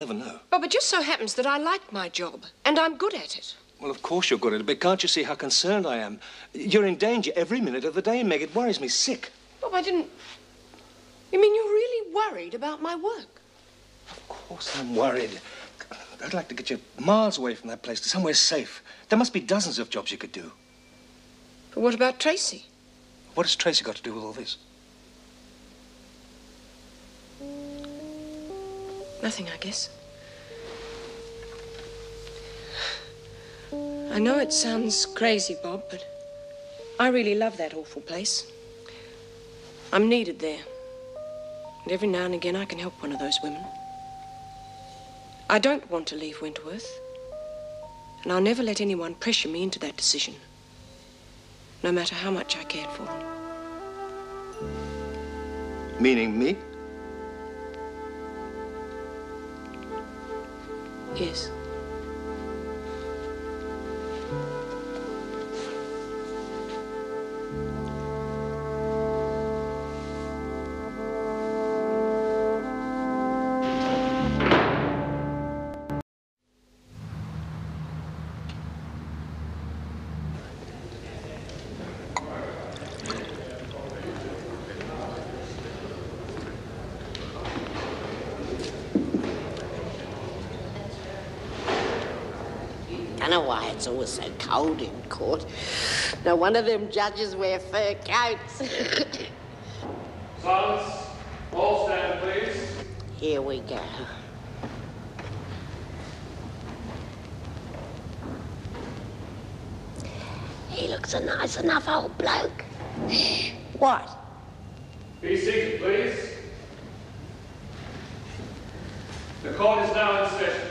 Never know. Bob, it just so happens that I like my job, and I'm good at it. Well, of course you're good at it, but can't you see how concerned I am? You're in danger every minute of the day, Meg. It worries me sick. Bob, I didn't... You mean you're really worried about my work? Of course I'm worried. I'd like to get you miles away from that place to somewhere safe. There must be dozens of jobs you could do. But what about Tracy? What has Tracy got to do with all this? Nothing, I guess. I know it sounds crazy, Bob, but I really love that awful place. I'm needed there. And every now and again I can help one of those women. I don't want to leave Wentworth. And I'll never let anyone pressure me into that decision. No matter how much I cared for them. Meaning me? Yes. I don't know why it's always so cold in court. No wonder them judges wear fur coats. Silence. All stand, please. Here we go. He looks a nice enough old bloke. What? Be seated, please. The court is now in session.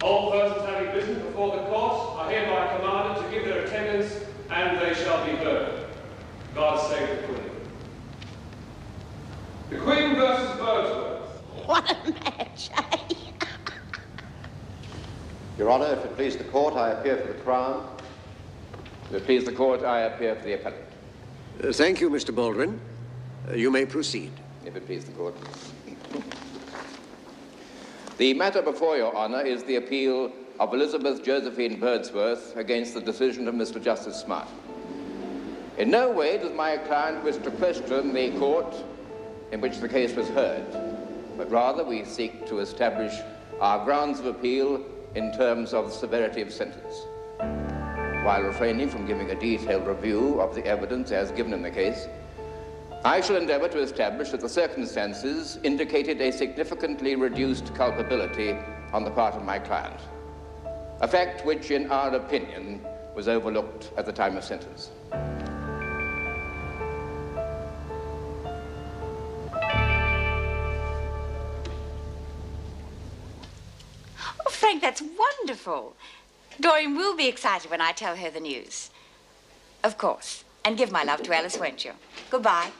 All persons having business before the court are hereby commanded to give their attendance, and they shall be heard. God save the Queen. The Queen versus Wordsworth. What a match, eh? Your Honour, if it please the court, I appear for the Crown. If it please the court, I appear for the appellant. Thank you, Mr. Baldwin. You may proceed. If it please the court. The matter before your Honour is the appeal of Elizabeth Josephine Wordsworth against the decision of Mr. Justice Smart. In no way does my client wish to question the court in which the case was heard, but rather we seek to establish our grounds of appeal in terms of the severity of sentence. While refraining from giving a detailed review of the evidence as given in the case, I shall endeavour to establish that the circumstances indicated a significantly reduced culpability on the part of my client, a fact which, in our opinion, was overlooked at the time of sentence. Oh, Frank, that's wonderful. Doreen will be excited when I tell her the news. Of course. And give my love to Alice, won't you? Goodbye.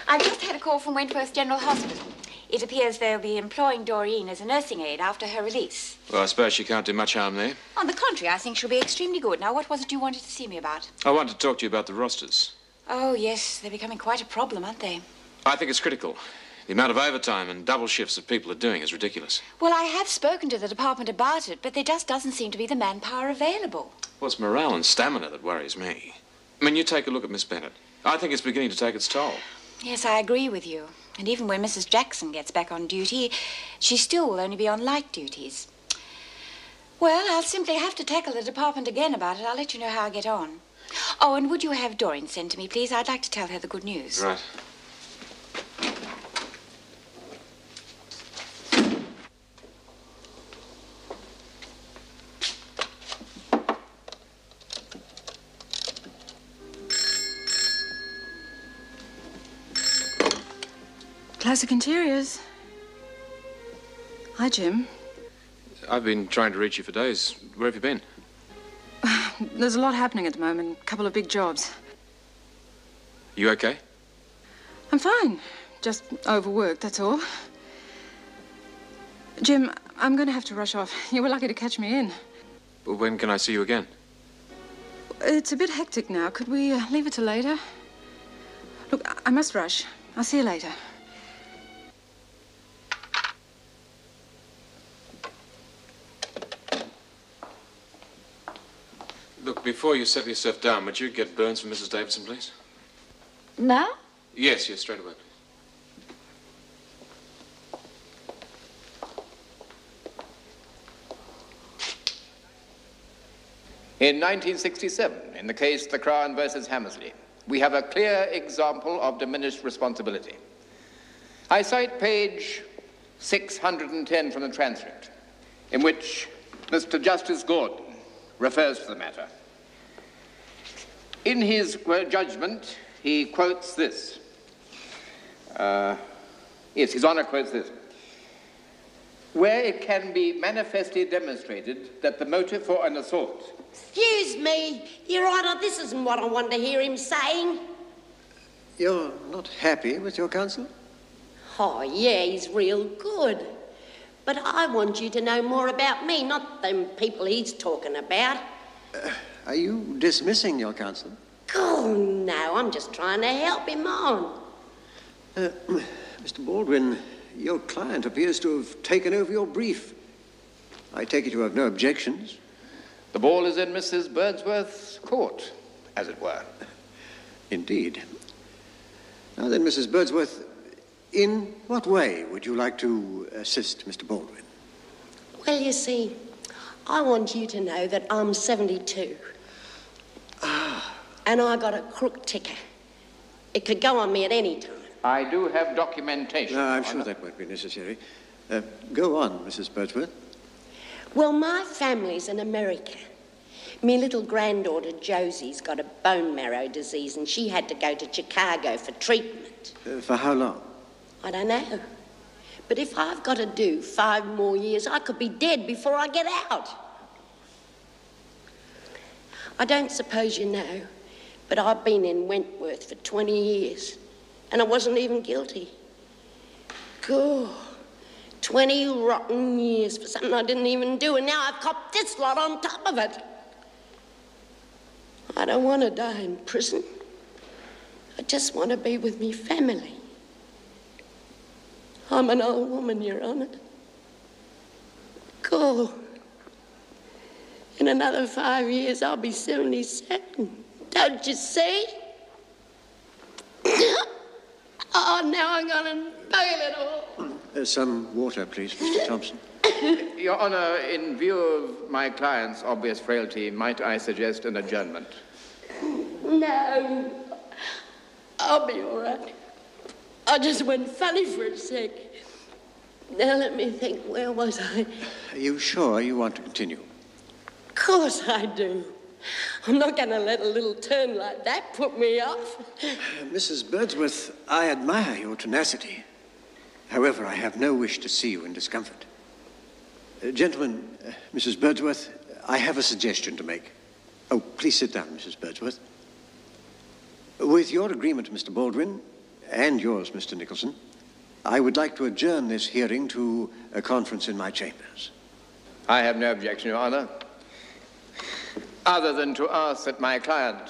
I've just had a call from Wentworth General Hospital. It appears they'll be employing Doreen as a nursing aide after her release. Well, I suppose she can't do much harm there. On the contrary, I think she'll be extremely good. Now, what was it you wanted to see me about? I wanted to talk to you about the rosters. Oh, yes. They're becoming quite a problem, aren't they? I think it's critical. The amount of overtime and double shifts that people are doing is ridiculous. Well, I have spoken to the department about it, but there just doesn't seem to be the manpower available. Well, it's morale and stamina that worries me. I mean, you take a look at Miss Bennett. I think it's beginning to take its toll. Yes, I agree with you. And even when Mrs. Jackson gets back on duty, she still will only be on light duties. Well, I'll simply have to tackle the department again about it. I'll let you know how I get on. Oh, and would you have Doreen sent to me, please? I'd like to tell her the good news. Right. Classic Interiors. Hi, Jim. I've been trying to reach you for days. Where have you been? There's a lot happening at the moment. A couple of big jobs. You okay? I'm fine. Just overworked, that's all. Jim, I'm going to have to rush off. You were lucky to catch me in. Well, when can I see you again? It's a bit hectic now. Could we leave it till later? Look, I must rush. I'll see you later. Look, before you settle yourself down, would you get Burns from Mrs. Davidson, please? Now? Yes, straight away, please. In 1967, in the case The Crown versus Hammersley, we have a clear example of diminished responsibility. I cite page 610 from the transcript, in which Mr. Justice Gordon refers to the matter. In his judgment, he quotes this. Yes, His Honour quotes this. Where it can be manifestly demonstrated that the motive for an assault... Excuse me, Your Honour, this isn't what I wanted to hear him saying. You're not happy with your counsel? Oh, yeah, he's real good. But I want you to know more about me, not them people he's talking about. Are you dismissing your counsel? Oh, no, I'm just trying to help him on. Mr. Baldwin, your client appears to have taken over your brief. I take it you have no objections? The ball is in Mrs. Burnsworth's court, as it were. Indeed. Now then, Mrs. Burnsworth, in what way would you like to assist Mr. Baldwin? Well, you see, I want you to know that I'm 72. And I got a crook ticker. It could go on me at any time. I do have documentation. No, I'm sure that won't be necessary. Go on, Mrs. Burnsworth. Well, my family's in America. Me little granddaughter Josie's got a bone marrow disease and she had to go to Chicago for treatment. For how long? I don't know. But if I've got to do 5 more years, I could be dead before I get out. I don't suppose you know, but I've been in Wentworth for 20 years and I wasn't even guilty. God. 20 rotten years for something I didn't even do, and now I've copped this lot on top of it. I don't want to die in prison. I just want to be with me family. I'm an old woman, Your Honour. God, in another 5 years, I'll be 77. Don't you see? Oh, now I'm going to bail it all. Some water, please, Mr. Thompson. Your Honour, in view of my client's obvious frailty, might I suggest an adjournment? No. I'll be all right. I just went funny for a sec. Now let me think, where was I? Are you sure you want to continue? Of course I do. I'm not going to let a little turn like that put me off. Mrs. Burnsworth, I admire your tenacity. However, I have no wish to see you in discomfort. Gentlemen, Mrs. Burnsworth, I have a suggestion to make. Oh, please sit down, Mrs. Burnsworth. With your agreement, Mr. Baldwin, and yours, Mr. Nicholson, I would like to adjourn this hearing to a conference in my chambers. I have no objection, Your Honour, other than to ask that my client,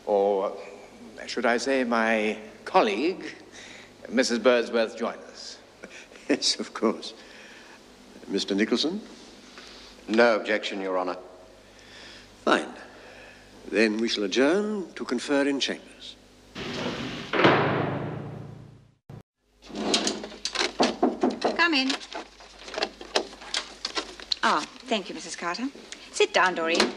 or should I say my colleague, Mrs. Burnsworth, join us. Yes, of course. Mr. Nicholson? No objection, Your Honour. Fine. Then we shall adjourn to confer in chambers. Come in. Oh, thank you, Mrs. Carter. Sit down, Doreen.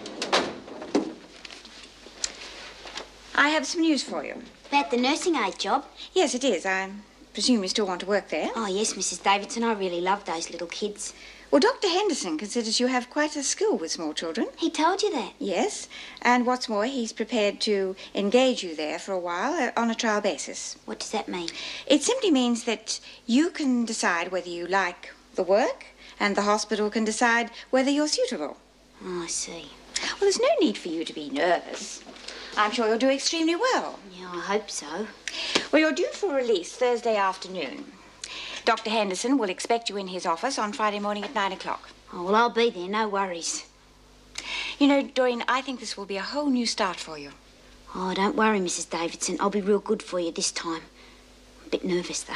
I have some news for you. About the nursing aid job? Yes, it is. I presume you still want to work there. Oh, yes, Mrs. Davidson. I really love those little kids. Well, Dr. Henderson considers you have quite a skill with small children. He told you that? Yes. And what's more, he's prepared to engage you there for a while on a trial basis. What does that mean? It simply means that you can decide whether you like the work, and the hospital can decide whether you're suitable. Oh, I see. Well, there's no need for you to be nervous. I'm sure you'll do extremely well. Yeah, I hope so. Well, you're due for release Thursday afternoon. Dr. Henderson will expect you in his office on Friday morning at 9 o'clock. Oh, well, I'll be there, no worries. You know, Doreen, I think this will be a whole new start for you. Oh, don't worry, Mrs. Davidson. I'll be real good for you this time. I'm a bit nervous, though.